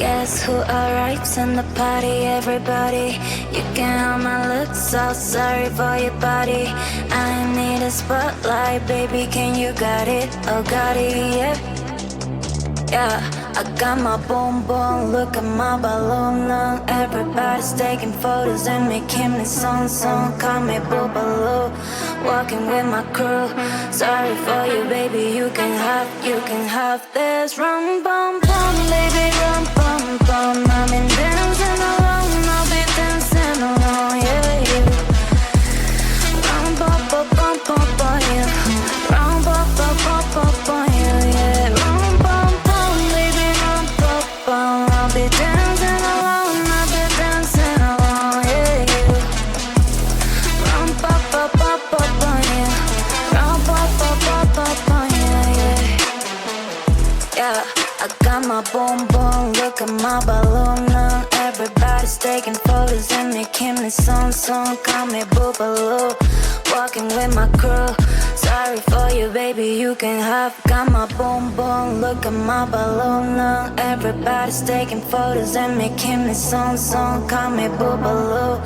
Guess who arrives in the party? Everybody, you can have my looks, so sorry for your body. I need a spotlight, baby, can you got it? Oh, got it, yeah. Yeah, I got my boom boom, look at my balloon now. Everybody's taking photos and making me song. Call me Boobaloo, walking with my crew. Sorry for you, baby, you can have this. Rum bum bum, baby, rum bum bum. I've been dancing alone, I'll be dancing alone, yeah, yeah. Rum bum bum bum bum bum, yeah. Rum bum bum bum bum bum, yeah, yeah. Rum bum bum, baby, rum bum bum. I'll be dancing alone, I'll be dancing alone, yeah, yeah. Rum bum bum bum bum bum, yeah. Rum bum bum bum bum bum, yeah, yeah. Yeah, I got my boom boom, look at my balloon now. Everybody's taking photos and making me song. Call me Boobaloo, walking with my crew. Sorry for you, baby, you can have. Got my boom boom, look at my balloon now. Everybody's taking photos and making me song. Call me Boobaloo,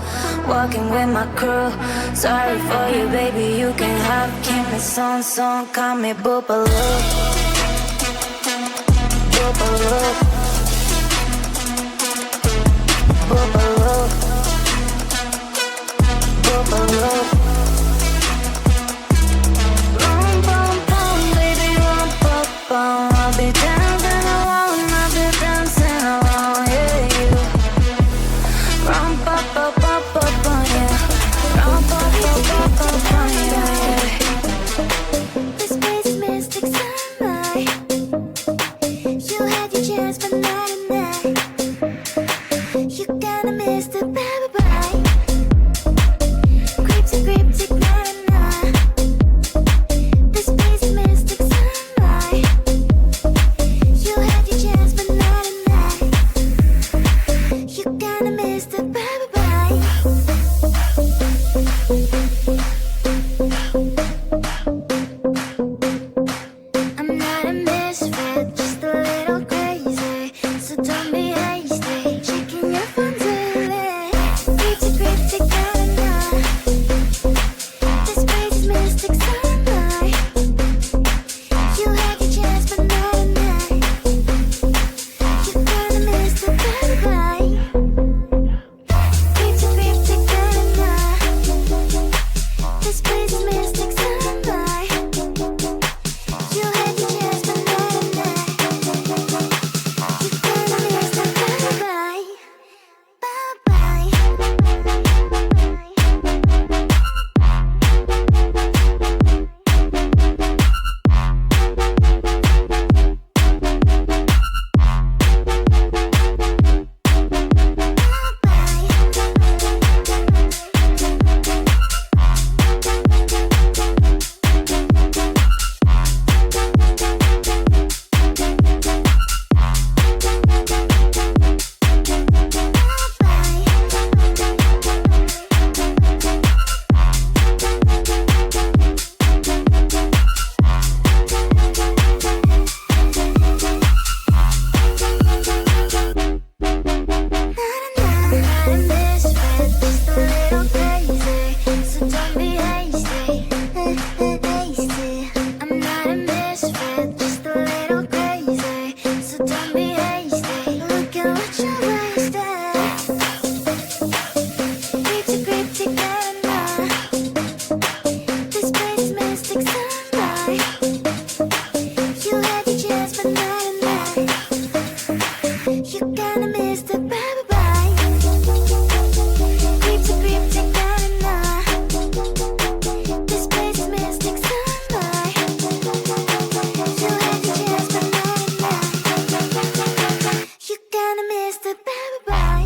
walking with my crew. Sorry for you, baby, you can have. Keep me song, call me Boobaloo. Boobaloo, Boobaloo, Boobaloo. Rum bum bum, baby, rum bum bum. I'll be dancing alone, I'll be dancing alone, yeah, yeah. Rum bum bum bum bum bum, yeah. Rum bum bum bum bum bum, yeah, yeah. This place is mystic sunlight. You had your chance, but not tonight. You gotta miss the bye-bye. Cryptic, cryptic, na-na-na. This place is mystic sunlight. You had your chance, but not tonight. You gotta miss the bye-bye. I'm not a misfit, just a little crazy. So don't be hasty, checking your phone daily. Cryptic, cryptic, na-na-na. This place is mystic sunlight. You had your chance, but not tonight. You're gonna miss the bye-bye. Cryptic, cryptic, na-na-na. This place is mystic sunlight. You had your chance, but not tonight. You're gonna miss the bye-bye. Bye-bye. I'm not a misfit, just a little crazy. So don't be hasty. Look at what you're wasting. Cryptic, cryptic, na-na-na. This place is mystic sunlight. You had your chance, but not tonight. You're gonna miss the bye-bye. Cryptic, cryptic, na-na-na. This place is mystic sunlight. You had your chance, but not tonight. You're gonna miss the bye-bye.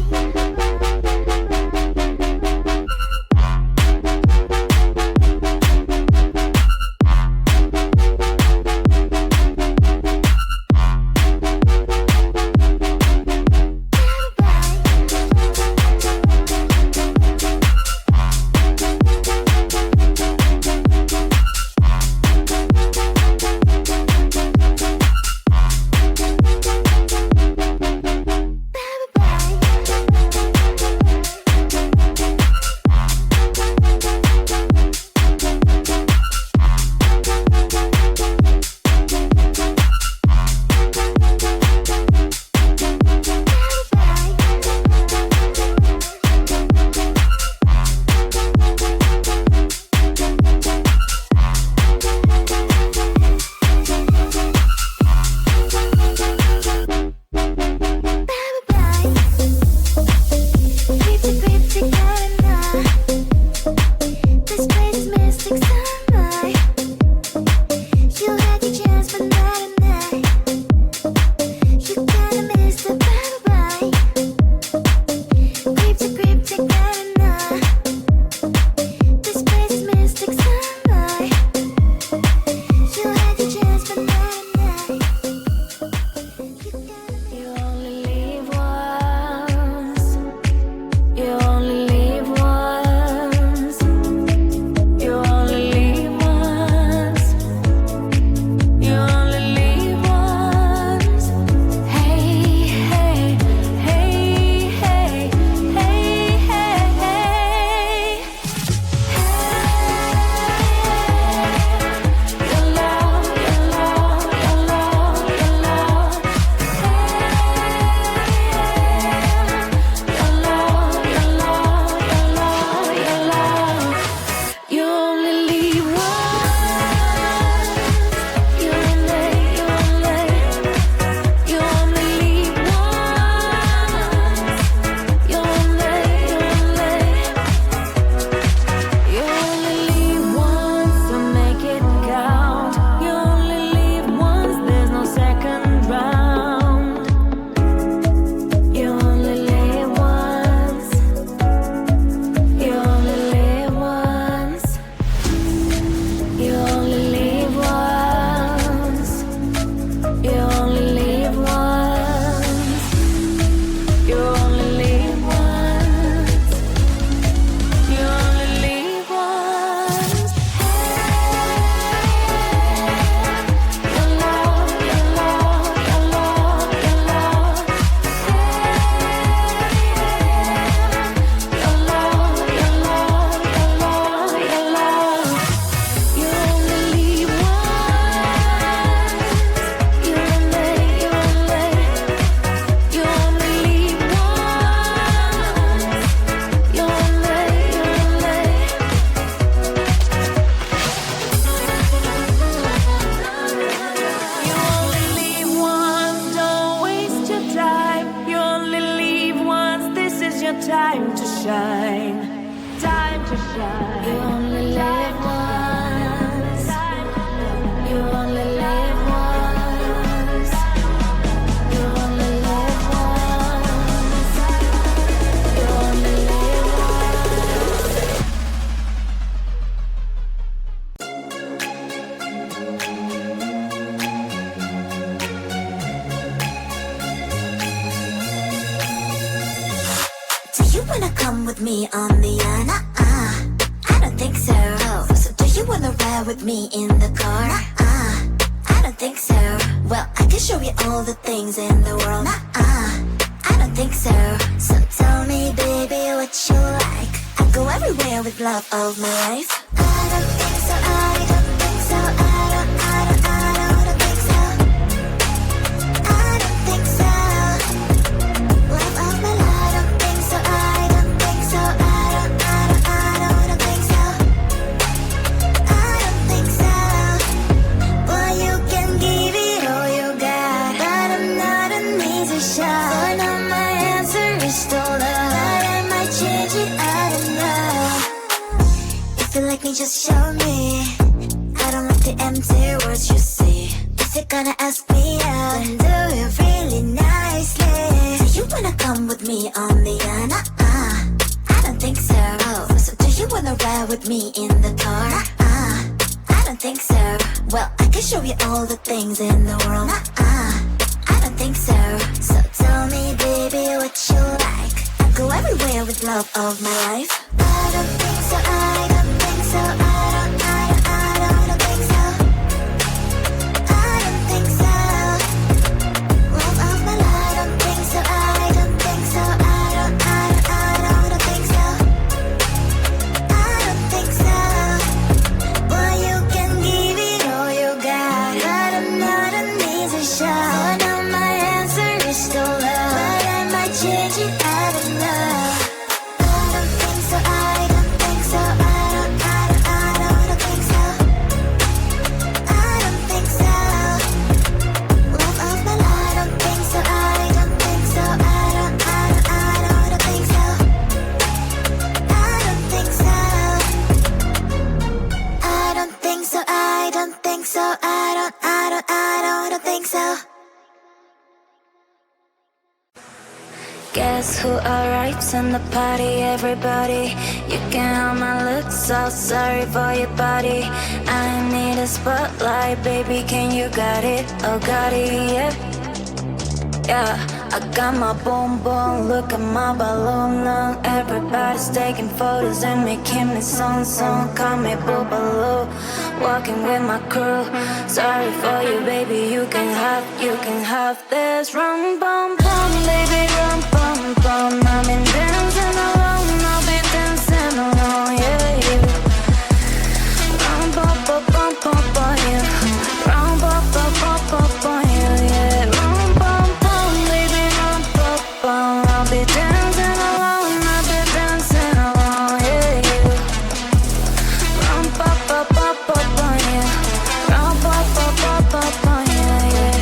shine. Time to shine. You only live once. You only live once. You only live once. You only live once. Do you wanna come with me on the yacht? I don't think so. So do you wanna ride with me in the car? I don't think so. Well, I can show you all the things in the world. I don't think so. So tell me, baby, what you like. I go everywhere with love of my life. I don't think so. I don't think so. I don't think so. I don't think so. Love of my life. I don't think so. I don't think so. I don't think so. I don't think so. Boy, you can give it all you got, but I'm not an easy shot. For now, my answer is still love, but I might change it. I don't know. If you like me, just show me. I don't like the empty words you say. If you're gonna ask me out, then do it really nicely. Do you wanna come with me on the yacht? I don't think so. So do you wanna ride with me in the car? I don't think so. Well, I can show you all the things in the world. I don't think so. So tell me, baby, what you like. I go everywhere with love of my life. I don't think so. I don't think so. I don't think so. I don't think so. Love of my life. I don't think so. I don't think so. I don't think so. I don't think so. Boy, you can give it all you got, but I'm not an easy shot. For now, my answer is still love, but I might change it. I don't know. I don't think so. I don't think so. I don't think so. I don't think so. Love of my life. I don't think so. I don't think so. I don't think so. I don't think so. I don't think so. I don't think so. I don't think so. Guess who arrives in the party? Everybody, you can have my looks, so sorry for your body. I need a spotlight, baby, can you got it? Oh, got it, yeah. Yeah, I got my boom boom, look at my balloon now. Everybody's taking photos and making me song. Call me Boobaloo, walking with my crew. Sorry for you, baby, you can have this. Rum bum bum, baby, rum bum bum. I've been dancing alone, I'll be dancing alone, yeah, yeah. Rum bum bum bum bum bum, yeah. Rum bum bum bum bum bum, yeah, yeah. Rum bum bum, baby, rum bum bum. I'll be dancing alone, I'll be dancing alone, yeah, yeah. Rum bum bum bum bum bum, yeah. Rum bum bum bum bum bum, yeah, yeah.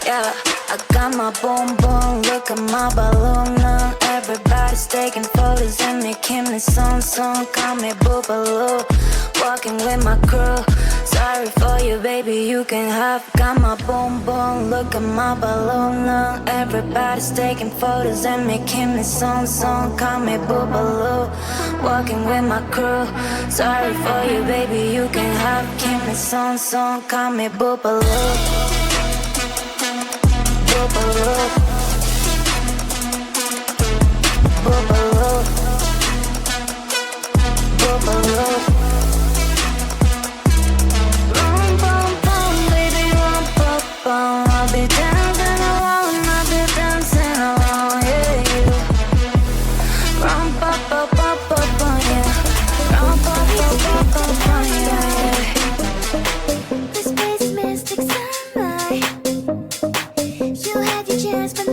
Yeah, I got my boom boom, look at my balloon now. Everybody's taking photos and making me song. Call me Boobaloo, walking with my crew. Sorry for you, baby, you can have. Got my boom boom, look at my balloon now. Everybody's taking photos and making me song. Call me Boobaloo, walking with my crew. Sorry for you, baby, you can have. Keep me song. Call me Boobaloo. Boobaloo, Boobaloo, Boobaloo. Rum bum bum, baby, rum bum bum. I'll be dancing alone, I'll be dancing alone, yeah, yeah. Rum bum bum bum bum bum, yeah. Rum bum bum bum bum bum, yeah, yeah. This place is mystic summer. You had your chance, but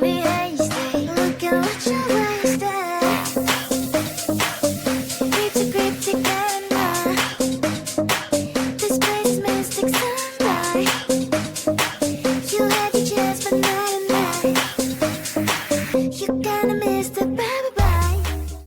be hasty. Look at what you wasted. It's a cryptic anima. This place is mystic sunlight. You had your chance, but not tonight. You gotta miss.